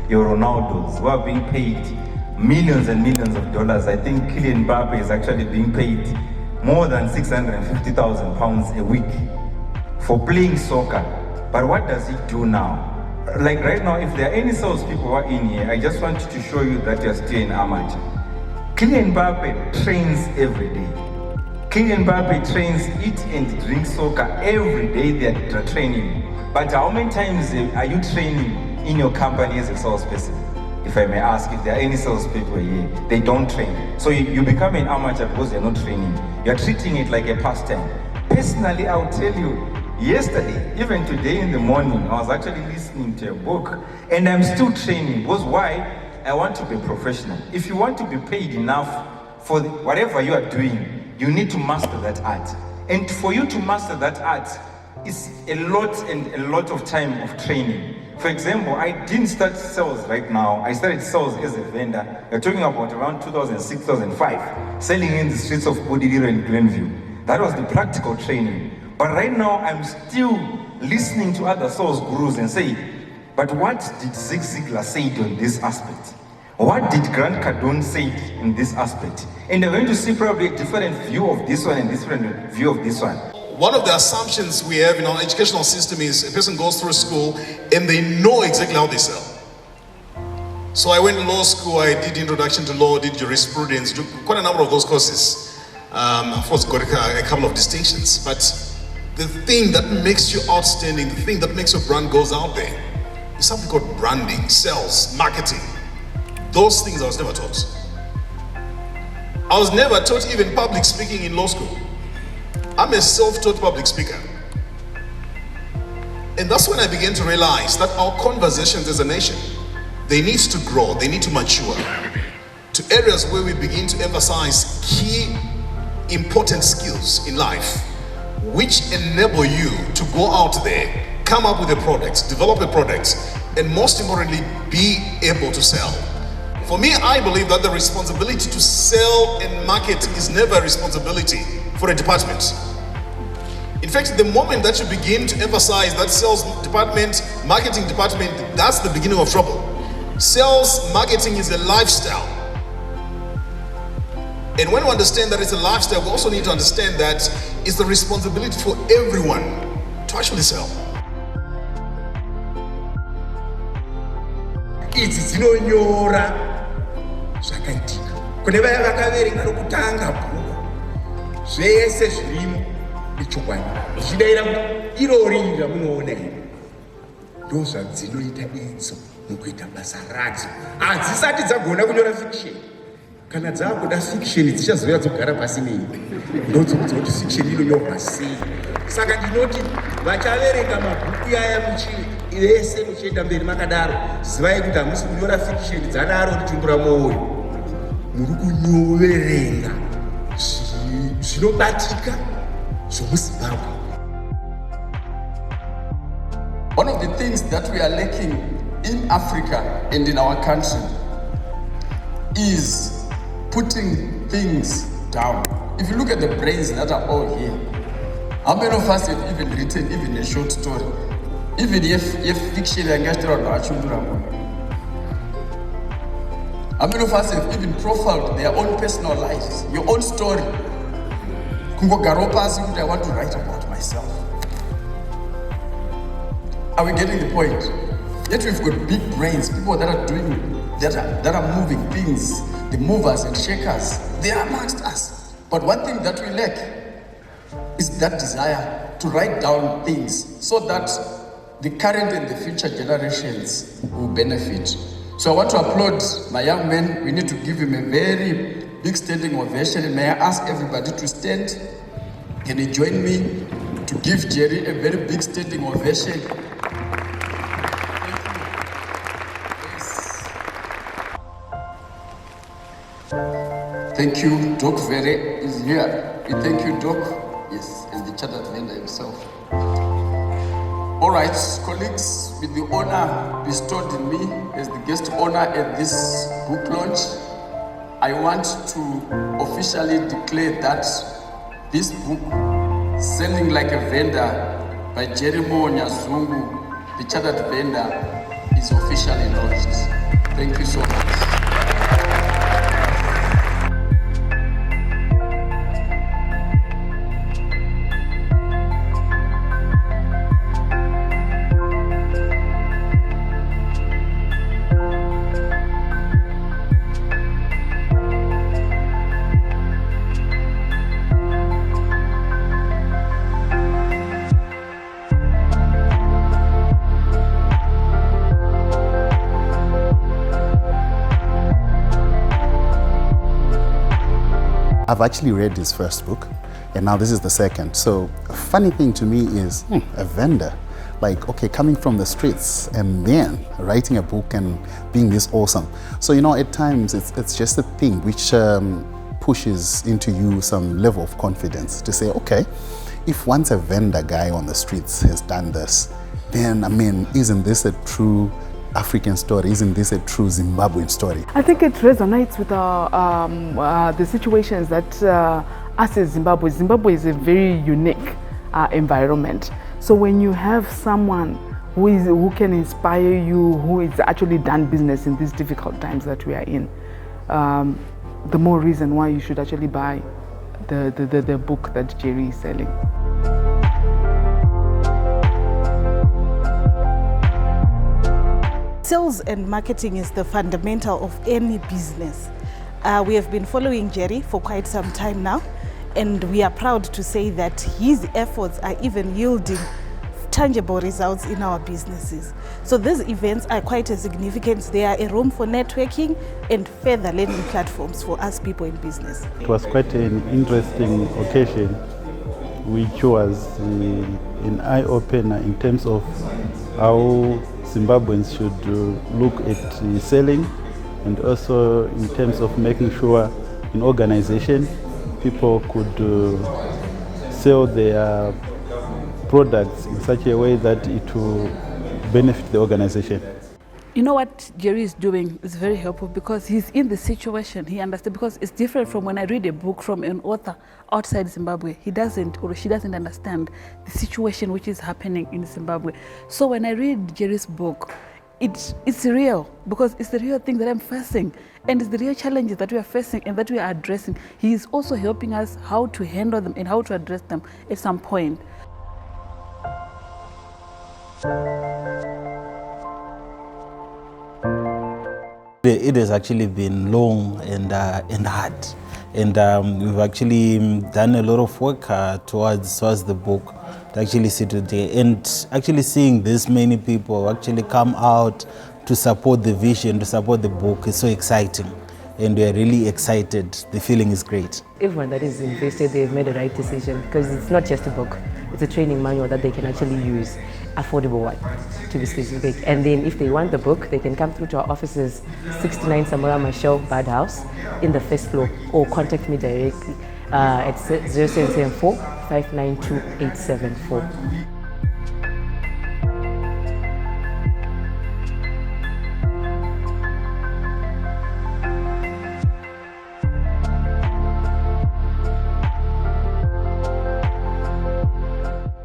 your Ronaldos, who are being paid millions and millions of dollars. I think Gillian is actually being paid more than 650,000 pounds a week for playing soccer. But what does he do now? Like right now, if there are any sales people who are in here, I just want to show you that you're still in amateur. Kylian Mbappe trains every day. Kylian Mbappe trains, eat and drink soccer every day. They're training. But how many times are you training in your company as a salesperson? If I may ask, if there are any salespeople here, they don't train. So you become an amateur because you're not training. You're treating it like a pastime. Personally, I'll tell you, yesterday, even today in the morning, I was actually listening to a book and I'm still training. Because why? I want to be professional. If you want to be paid enough for whatever you are doing, you need to master that art. And for you to master that art, it's a lot of time of training. For example, I didn't start sales right now. I started sales as a vendor. You're talking about around 2006, 2005, selling in the streets of Bodiliro and Glenview. That was the practical training. But right now, I'm still listening to other sales gurus and say, but what did Zig Ziglar say on this aspect? What did Grant Cardone say in this aspect? And they're going to see probably a different view of this one and different view of this one. One of the assumptions we have in our educational system is a person goes through school and they know exactly how they sell. So I went to law school, I did introduction to law, did jurisprudence, did quite a number of those courses. Of course, got a couple of distinctions, but the thing that makes you outstanding, the thing that makes your brand goes out there, is something called branding, sales, marketing. Those things I was never taught. I was never taught even public speaking in law school. I'm a self-taught public speaker. And that's when I began to realize that our conversations as a nation, they need to grow, they need to mature to areas where we begin to emphasize key important skills in life which enable you to go out there, come up with a product, develop a product, and most importantly, be able to sell. For me, I believe that the responsibility to sell and market is never a responsibility for a department. In fact, the moment that you begin to emphasize that sales department, marketing department, that's the beginning of trouble. Sales, marketing is a lifestyle. And when we understand that it's a lifestyle, we also need to understand that it's the responsibility for everyone to actually sell. It's dzinonyora zvakaitika kune vaya vakaverenga nokutanga bhuku zvese zvirimo ichokwadi zvichidaira kuti irori ramunoona iri ndo zvadzinoita idzo mukuita basa radzo. Hadzisati dzagona kunyora fiction. Kana dzakuda fiction dzichazouya dzogara pasi nei ndodzokudza kuti fiction inonyorwa sei. Saka ndinoti vachaverenga mabhuku yaya vese muchienda mberi makadaro, zivai kuti hamusi kunyora fiction dzadaro kuti Chiunduramoyo muri kunyoverenga zvinobatika zvomuZimbabwe. One of the things that we are lacking in Africa and in our country is putting things down. If you look at the brains that are all here, how many of us have even written even a short story? Even if fiction and Chiunduramoyo. How many of us have even profiled their own personal lives, your own story? Kungo Garopas, I want to write about myself. Are we getting the point? Yet we've got big brains, people that are doing, that are moving things, the movers and shakers. They are amongst us. But one thing that we lack is that desire to write down things so that the current and the future generations will benefit. So I want to applaud my young man. We need to give him a very big standing ovation. May I ask everybody to stand? Can you join me to give Jerry a very big standing ovation? Thank you, Doc Vere is here. We thank you, Doc. Yes, as the chartered vendor himself. All right, colleagues, with the honor bestowed in me as the guest honor at this book launch, I want to officially declare that this book, Selling Like a Vendor by Nyazungu, the chartered vendor, is officially launched. Thank you so much. I've actually read his first book, and now this is the second. So a funny thing to me is a vendor, like, okay, coming from the streets and then writing a book and being this awesome. So, you know, at times it's just a thing which pushes into you some level of confidence to say, okay, if once a vendor guy on the streets has done this, then, I mean, isn't this a true African story? Isn't this a true Zimbabwean story? I think it resonates with the situations that us as Zimbabwe is a very unique environment. So when you have someone who can inspire you, who has actually done business in these difficult times that we are in, the more reason why you should actually buy the book that Jerry is selling. Sales and marketing is the fundamental of any business. We have been following Jerry for quite some time now, and we are proud to say that his efforts are even yielding tangible results in our businesses. So these events are quite significant. They are a room for networking and further learning platforms for us people in business. It was quite an interesting occasion, which was an eye-opener in terms of how Zimbabweans should look at selling, and also in terms of making sure in organization people could sell their products in such a way that it will benefit the organization. You know what Jerry is doing is very helpful because he's in the situation, he understands, because it's different from when I read a book from an author outside Zimbabwe. He doesn't, or she doesn't understand the situation which is happening in Zimbabwe. So when I read Jerry's book, it's real, because it's the real thing that I'm facing, and it's the real challenges that we are facing and that we are addressing. He is also helping us how to handle them and how to address them at some point. It has actually been long and hard, and we've actually done a lot of work towards the book to actually see today, and actually seeing this many people actually come out to support the vision, to support the book is so exciting, and we are really excited. The feeling is great. Everyone that is invested, they've made the right decision, because it's not just a book, it's a training manual that they can actually use, affordable one, to be specific. And then if they want the book, they can come through to our offices, 69 Samora Machel Bad House in the first floor, or contact me directly at 0774 592 874.